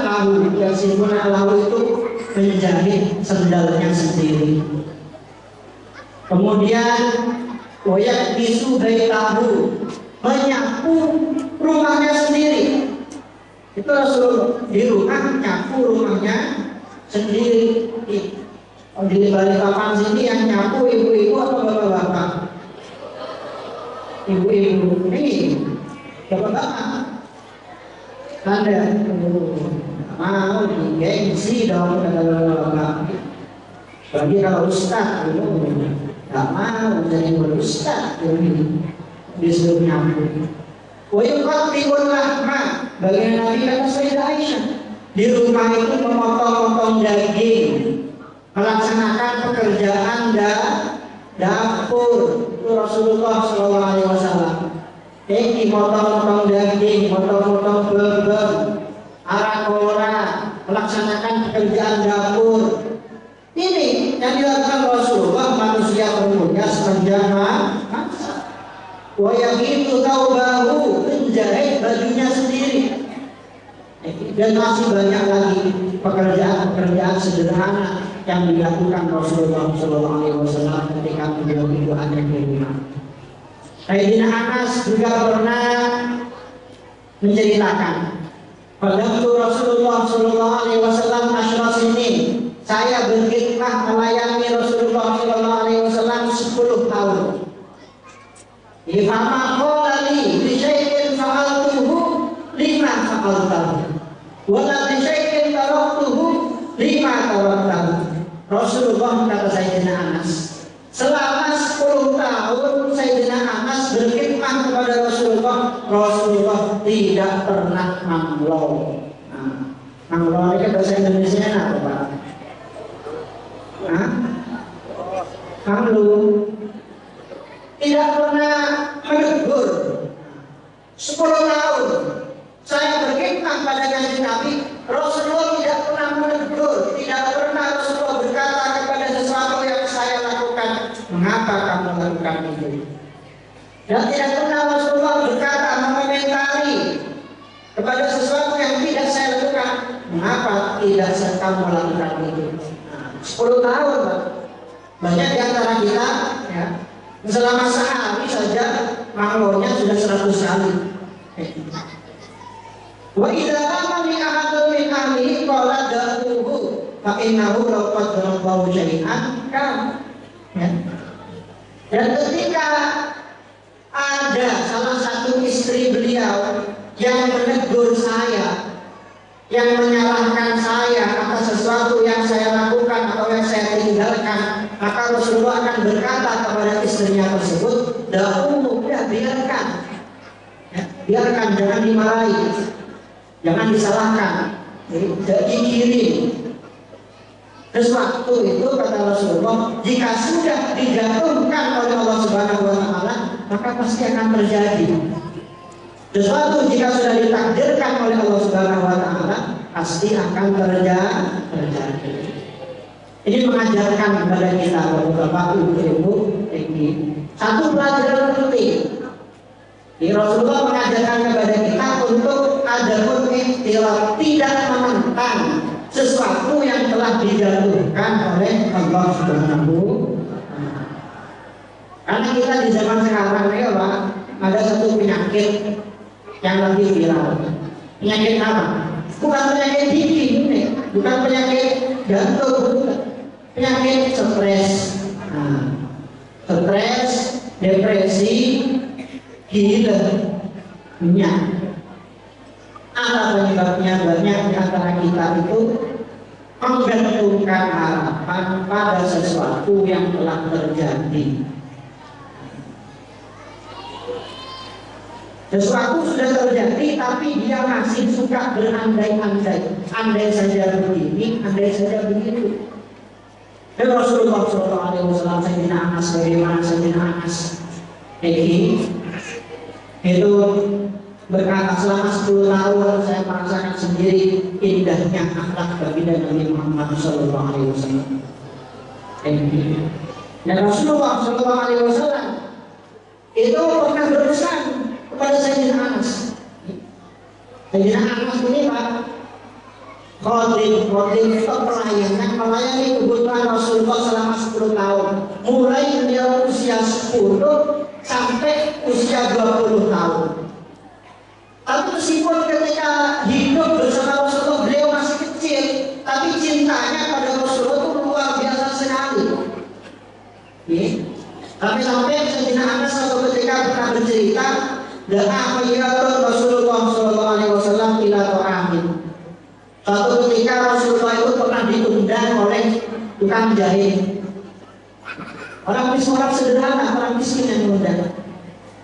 lahu itu menjahit sendalnya sendiri. Kemudian Wayak bisu baitahu, menyapu rumahnya sendiri. Itu Rasulullah di rumah nyapu rumahnya sendiri. Kalau di balik papan sini yang nyapu ibu-ibu atau bapak-bapak? Ibu-ibu. Ini bapak-bapak. Anda mau digengsi dong kata bapak-bapak. Bagi kalau ustaz itu gak mau jadi berustaz disuruh nyampur. Wayuqattibul lahma, bagian Nabi kata Sayyidah Aisyah, di rumah itu memotong-motong daging, melaksanakan pekerjaan dapur. Itu Rasulullah SAW. Jadi motong-motong daging, motong-motong bebek, arak-ora, melaksanakan pekerjaan dapur. Ini yang dilakukan Rasulullah, manusia termulia sepanjang masa. Wa yaqitu taubahu, menjahit bajunya sendiri. dan masih banyak lagi pekerjaan-pekerjaan sederhana yang dilakukan Rasulullah SAW ketika beliau itu ada di rumah. Sayyidina Anas juga pernah menceritakan, pada waktu Rasulullah SAW asyra sinin, saya berkhidmah melayani Rasulullah SAW 10 tahun. Ifama qolali bisyai'in fa'altuhu lima fa'altahu wala bisyai'in taraktuhu lima taraktahu. Rasulullah kata Sayyidina Anas, selama 10 tahun Sayyidina Anas berkhidmah kepada Rasulullah, Rasulullah tidak pernah manglo. Manglo ini kan bahasa Indonesia apa Pak? Manglo. Tidak pernah menegur. 10 tahun saya berkhidmah pada Kanjeng Nabi, Rasulullah tidak pernah menegur, tidak pernah Rasulullah berkata kepada sesuatu yang saya lakukan, mengapa kamu lakukan itu? Dan tidak pernah Rasulullah berkata, mengomentari kepada sesuatu yang tidak saya lakukan, mengapa tidak kamu lakukan itu? 10 tahun Pak. Banyak di antara kita ya, selama sehari saja makhluknya sudah 100 kali. Wa idza amani ahadun min ahlihi qala da'uhu fa innahu law qaddara syai'an kan. Dan ketika ada salah satu istri beliau yang menegur saya, yang menyalahkan saya atas sesuatu yang saya lakukan atau yang saya tinggalkan, maka Rasulullah akan berkata kepada istrinya tersebut, dahulu ya biarkan, ya, biarkan, jangan dimarahi, jangan disalahkan, tidak dikirim. Sesuatu itu kata Rasulullah, jika sudah dijatuhkan oleh Allah Subhanahu Wa Taala, maka pasti akan terjadi. Sesuatu jika sudah ditakdirkan oleh Allah Subhanahu Wa Taala, pasti akan terjadi. Ini mengajarkan kepada kita Bapak Ibu ini satu pelajaran penting. Rasulullah mengajarkan kepada kita untuk adabul ikhtilaf, tidak menentang sesuatu yang telah dijatuhkan oleh Allah Subhanahu wa Ta'ala. Karena kita di zaman sekarang ya Pak, ada satu penyakit yang lagi viral. Penyakit apa? Bukan penyakit gigi, bukan penyakit jantung, bukan. Penyakit stres, stres, depresi, gila, minyak. Apa penyebabnya? Banyak di antara kita itu menggantungkan harapan pada sesuatu yang telah terjadi. Sesuatu sudah terjadi, tapi dia masih suka berandai-andai. Andai saja begini, andai saja begitu. Dan Rasulullah SAW, Sayyidina Anas, bagaimana Sayyidina Anas itu berkata, selama 10 tahun saya merasakan sendiri indahnya akhlak baginda Nabi Muhammad SAW. Dan Rasulullah SAW itu pernah berpesan kepada Sayyidina Anas. Sayyidina Anas ini Pak, Khodim itu melayani kebutuhan Rasulullah selama 10 tahun. Mulai beliau usia 10 sampai usia 20 tahun. Tapi meskipun ketika hidup bersama Rasulullah beliau masih kecil, tapi cintanya pada Rasulullah itu luar biasa sekali. Tapi sampai Sayyidina Anas suatu ketika pernah bercerita, da'a Rasulullah SAW ila ta'amin. Suatu ketika Rasulullah itu pernah diundang oleh tukang jahit. Orang sederhana, orang miskin yang diundang.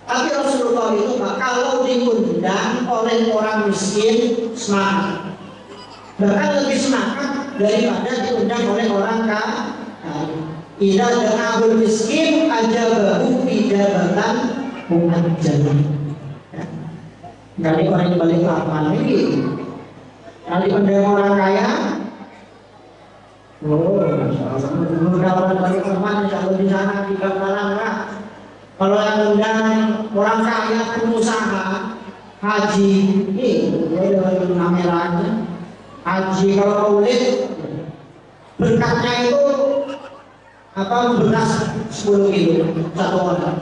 Tapi Rasulullah itu Pak, kalau diundang oleh orang miskin semangat. Bahkan lebih semangat daripada diundang oleh orang kaya. Ila da'abul miskin ajabahu ijabatan mu'ajjalah. Dari orang yang balik apa lagi? Kali undang orang kaya, orang balik teman kalau di sana di Bangkalan lah. Kalau yang undang orang kaya pengusaha haji, ini ada kameranya. haji, kalau maulid berkatnya itu beras 10 kilo satu orang.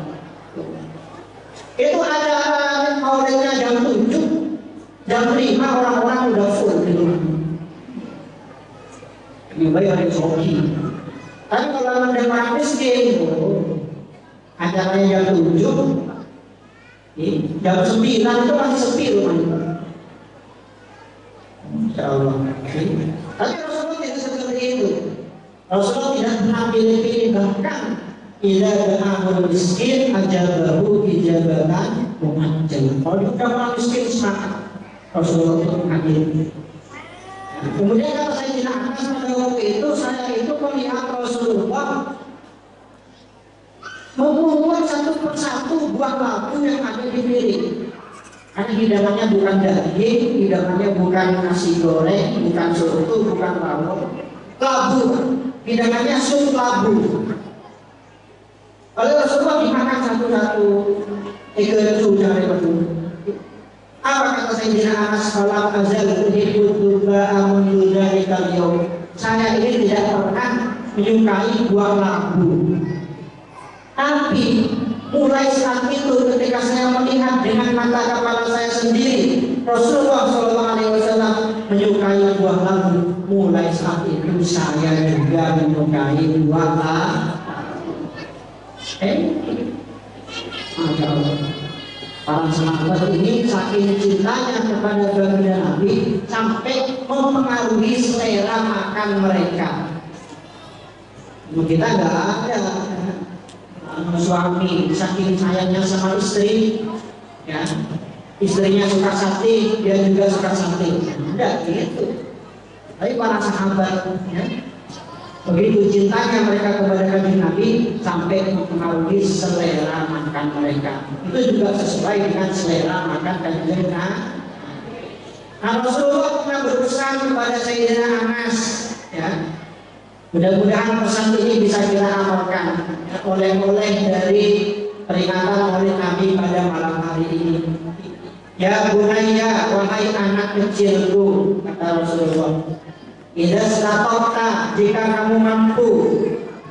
Itu ada maulidnya jam 7, jam 5 orang-orang udah full gitu. Lebih baik hari soki. Tapi kalau ada orang miskin, acaranya jam 7, jam 9 itu masih sepi rumahnya. Insya Allah. Tapi Rasulullah tidak seperti itu. Rasulullah tidak pernah pilih-pilih, bahkan ila da'amul miskin ajabahu ijabatan mu'ajjal. Kalau dia orang miskin semangat, Rasulullah itu hadir. Kemudian kalau saya tidak akan pada waktu itu, saya itu melihat Rasulullah membuat satu persatu buah labu yang ada di piring. Karena hidangannya bukan daging, hidangannya bukan nasi goreng, bukan soto, bukan rawon, labu. Hidangannya sup labu. Lalu Rasulullah dimakan satu-satu. Itu dari itu. Apa kata Sayyidina Anas? Kalau azal uhibbu duba'a mundu dzalikal yaum. Saya ini tidak pernah menyukai buah labu. Tapi mulai saat itu ketika saya melihat dengan mata kepala saya sendiri Rasulullah SAW menyukai buah labu, mulai saat itu saya juga menyukai buah labu. Masya Allah. Para sahabat ini saking cintanya kepada baginda Nabi sampai mempengaruhi selera makan mereka. Kita nggak ada. Suami saking sayangnya sama istri, ya, istrinya suka sate, dia juga suka sate. Tidak gitu. Tapi para sahabat, ya, begitu cintanya mereka kepada kanjeng Nabi sampai mempengaruhi selera makan mereka. Itu juga sesuai dengan selera makan kanjeng Nabi. Nah, Rasulullah pernah berpesan kepada Sayyidina Anas, ya. Mudah-mudahan pesan ini bisa kita amalkan, oleh-oleh dari peringatan Maulid Nabi pada malam hari ini. Ya bunayya, wahai anak kecilku, kata Rasulullah, idza stata'ta, jika kamu mampu,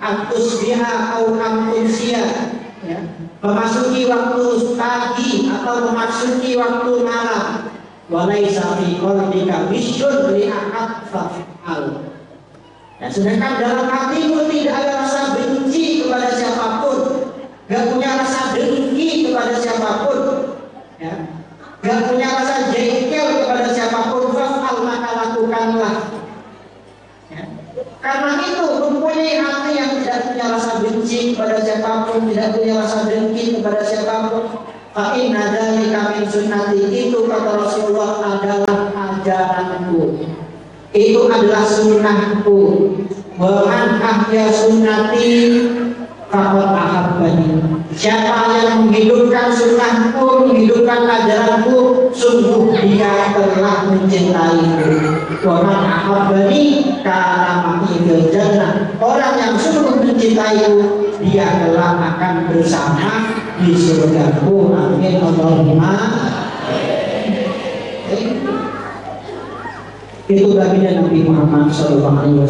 antus biha au antunsia, ya, memasuki waktu pagi atau memasuki waktu malam, walaisa fi qalbika bisyun li ahad fa'al. Ya, sedangkan dalam hatimu tidak ada rasa benci kepada siapapun, gak punya rasa dengki kepada siapapun, ya, gak punya rasa jengkel kepada siapapun, fa'al, maka lakukanlah. Ya. Karena itu mempunyai hati yang tidak punya rasa benci kepada siapapun, tidak punya rasa dengki kepada siapapun. Fa'inna dzalika min sunnati, itu kata Rasulullah adalah ajaranku. Itu adalah sunnahku. Wa man ahya sunnati faqad ahabbani. Siapa yang menghidupkan sunnahku, menghidupkan ajaranku, sungguh dia telah mencintaiku. Wa man ahabbani kana ma'i fil jannah. Orang yang sungguh mencintaiku, dia telah akan bersama di surgaku. Amin Allahumma. Itu baginda Nabi Muhammad SAW.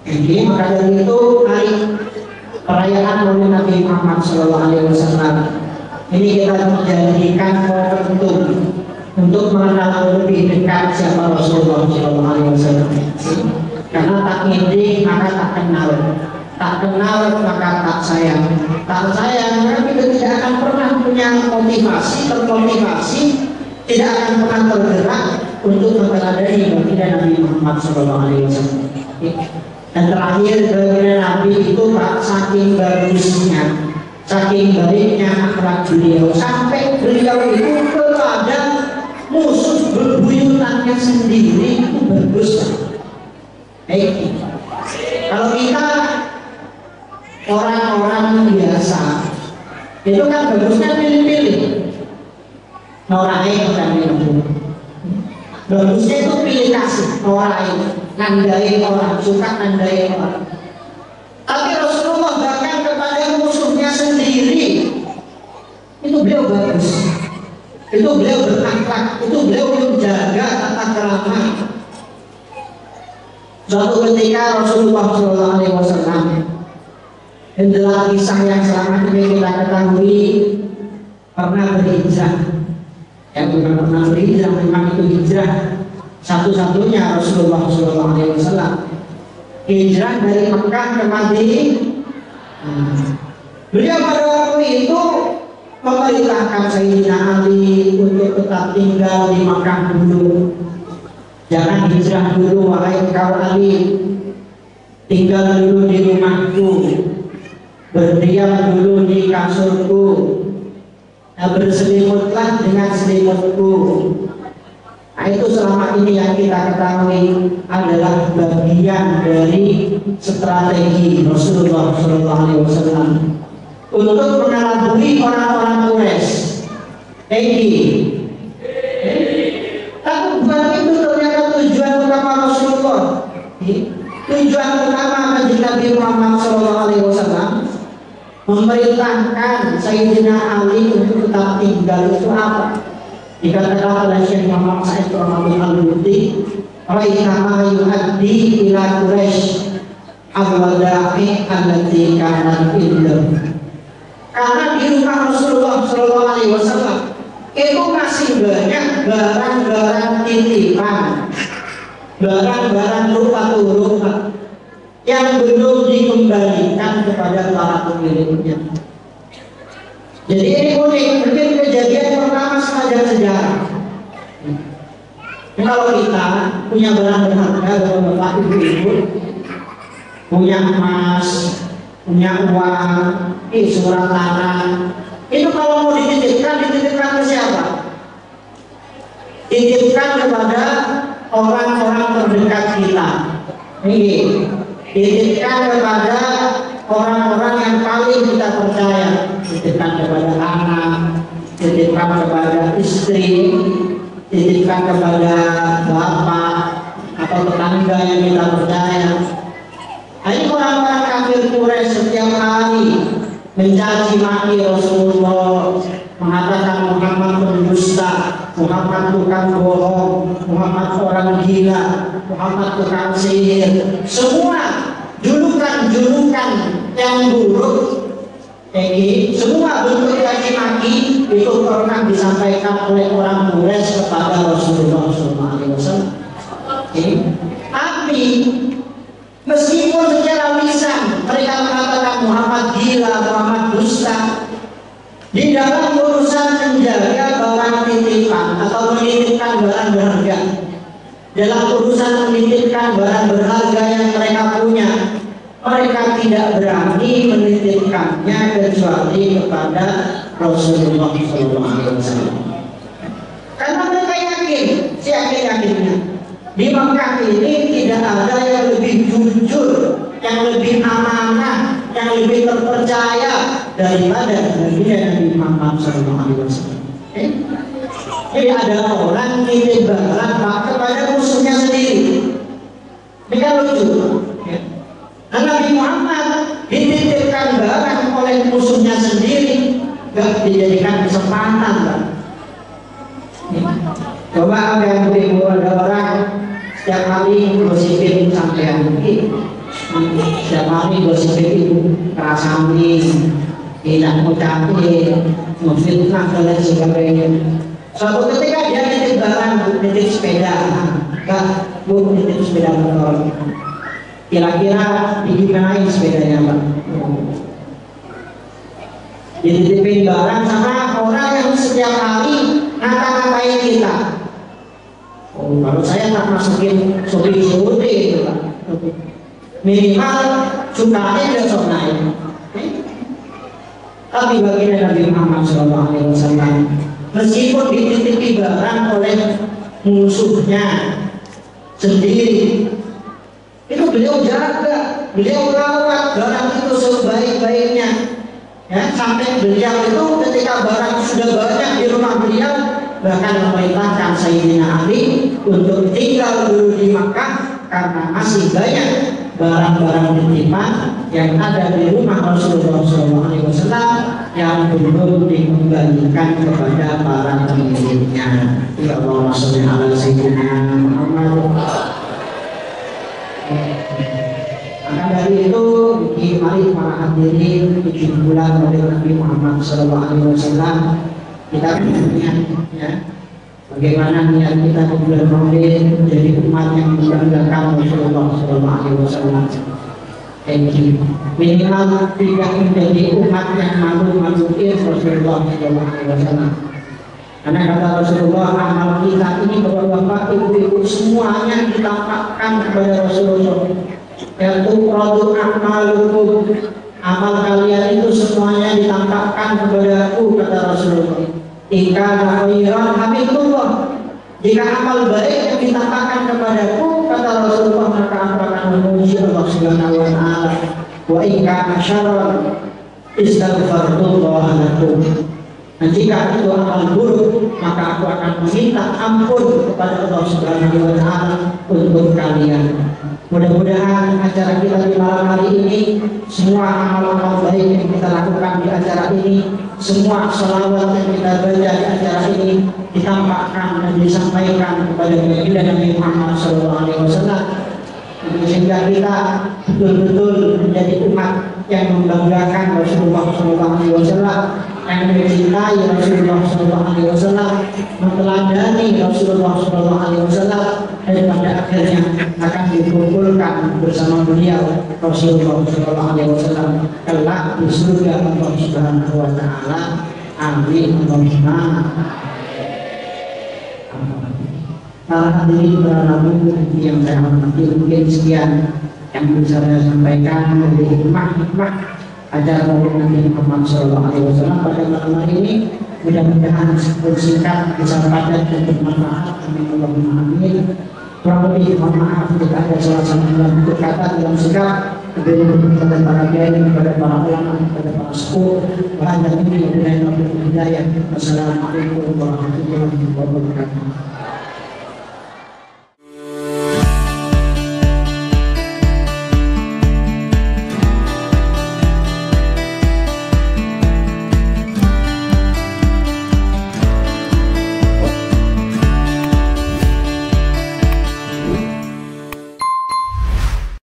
Jadi maka dari itu hari perayaan Maulid Nabi Muhammad SAW ini kita menjadikan momentum untuk mengenal lebih dekat siapa Rasulullah SAW. Karena tak ngiri maka tak kenal, tak kenal maka tak sayang, tak sayang maka kita tidak akan pernah punya motivasi, termotivasi, tidak akan pernah tergerak untuk meneladani baginda Nabi Muhammad SAW. Dan terakhir baginda Nabi itu Pak, saking bagusnya, saking baiknya akhlak beliau, sampai beliau itu kepada musuh bebuyutannya sendiri itu bagus. Kalau kita orang-orang biasa itu kan bagusnya pilih-pilih, norai bukan minum. Bagusnya itu pilih kasih orang, nandai orang, suka nandai orang. Tapi Rasulullah bahkan kepada musuhnya sendiri itu beliau bagus, itu beliau berakhlak, itu beliau menjaga tata krama. Suatu ketika Rasulullah SAW, dan dalam kisah yang selama ini kita ketahui, pernah berhijrah. Yang bukan pernah berhijrah, memang itu hijrah satu-satunya Rasulullah SAW. Hijrah dari Mekah ke Madinah. Beliau pada waktu itu memerintahkan Sayyidina Ali untuk tetap tinggal di Mekah dulu. Jangan hijrah dulu, wahai engkau Ali. Tinggal dulu di rumahku, berdiam dulu di kasurku, berselimutlah dengan selimutku. Nah, itu selama ini yang kita ketahui adalah bagian dari strategi Rasulullah SAW untuk mengelabui orang-orang Quraisy. Tapi bukan itu ternyata tujuan utama Rasulullah. Tujuan utama Kanjeng Nabi Muhammad SAW memerintahkan Sayyidina Ali untuk tetap tinggal itu apa? Dikatakan oleh Syekh Muhammad Said Rahmatullah Al-Buti, "Raihama yu'addi ila Quraisy al-wada'i allati kanat indahum." Karena di rumah Rasulullah SAW itu masih banyak barang-barang titipan, barang-barang rupa-rupa yang belum dikembalikan kepada para pemiliknya. Jadi ini unik, mungkin kejadian pertama sepanjang sejarah. Kalau kita punya barang berharga, bapak ibu-ibu, punya emas, punya uang, surat tanah, itu kalau mau dititipkan ke siapa? Titipkan kepada orang-orang terdekat kita. Ini titipkan kepada orang-orang yang paling kita percaya. Titipkan kepada anak, titipkan kepada istri, titipkan kepada bapak atau tetangga yang kita percaya. Ini orang-orang kafir Quraisy setiap hari mencaci maki Rasulullah, mengatakan Muhammad pendusta, Muhammad tukang bohong, Muhammad orang gila, Muhammad tukang sihir. Semua julukan-julukan yang buruk, semua bentuk caci maki itu pernah disampaikan oleh orang Quraisy kepada Rasulullah SAW. Tapi meskipun secara lisan mereka mengatakan Muhammad gila, Muhammad dusta, di dalam urusan menjaga barang titipan atau menitipkan barang berharga, dalam urusan menitipkan barang berharga yang mereka punya, mereka tidak berani menitipkannya kecuali kepada Rasulullah SAW. Karena mereka yakin, yakinnya di Mekah ini tidak ada yang lebih jujur, yang lebih amanah, yang lebih terpercaya daripada Nabi Muhammad SAW. Jadi ada orang nitip barang kepada musuhnya sendiri. Ini kan lucu. Nabi Muhammad dititipkan barang oleh musuhnya sendiri, gak dijadikan kesempatan, Pak. Coba ada ibu ada orang setiap hari gosipin sampean ini, setiap hari gosipin ibu kerasami, tidak ngucapin, memfitnah dan lain sebagainya. Suatu ketika dia nitip barang, nitip sepeda, enggak, bu nitip sepeda motor. Kira-kira digimanain sepedanya, Pak? Dititipin barang sama orang yang setiap hari ngata-ngatain kita. Oh, kalau saya tak masukin sopir-sopir itu, Pak. Minimal cukanya udah sok naik. Tapi baginda Nabi Muhammad SAW, meskipun dititipi barang oleh musuhnya sendiri, itu beliau jaga, beliau rawat barang itu sebaik-baiknya. Ya, sampai beliau itu ketika barang sudah banyak di rumah beliau, bahkan memerintahkan Sayyidina Ali untuk tinggal dulu di Makkah karena masih banyak barang-barang titipan yang ada di rumah Rasulullah SAW yang belum dikembalikan kepada para pemiliknya. Ya Allah, sholli ala Sayyidina Muhammad. hari itu mari para hadirin di bulan oleh Nabi Muhammad SAW kita punya ya bagaimana niat kita di bulan Maulid menjadi umat yang membanggakan Rasulullah SAW. Minimal tidak menjadi umat yang malu-maluin Rasulullah SAW. Karena kata Rasulullah, amal kita ini bapak-bapak, ibu-ibu semuanya ditampakkan kepada Rasulullah. Yaitu produk amalukum, amal kalian itu semuanya ditampakkan kepada aku, kata Rasulullah. Jika khairan hamidullah, jika amal baik yang ditampakkan kepadaku, kata Rasulullah, maka aku akan memuji Allah Subhanahu wa taala. Wa in kana syarran istaghfarullah lakum. Dan jika itu amal buruk, maka aku akan meminta ampun kepada Allah Subhanahu wa taala untuk kalian. Mudah-mudahan acara kita di malam hari ini, semua amal-amal baik yang kita lakukan di acara ini, semua salawat yang kita baca di acara ini ditampakkan dan disampaikan kepada baginda Nabi Muhammad SAW, sehingga kita betul-betul menjadi umat yang membanggakan Rasulullah SAW, yang mencintai Rasulullah SAW, meneladani Rasulullah SAW, dan pada akhirnya akan dikumpulkan bersama beliau Rasulullah SAW kelak di surga Allah Subhanahu wa taala. Amin. Para hadirin, para nabi yang saya hormati, mungkin sekian yang bisa saya sampaikan dari hikmah-hikmah ajaran Nabi Muhammad SAW pada malam hari ini. Mudah-mudahan singkat bisa padat dan bermanfaat. Amin. Kurang lebih mohon maaf jika ada salah-salah dalam bentuk kata, dalam sikap, kepada para kiai, kepada para ulama, kepada para sepuh. Bahan dan ini adalah yang Wassalamualaikum warahmatullahi wabarakatuh.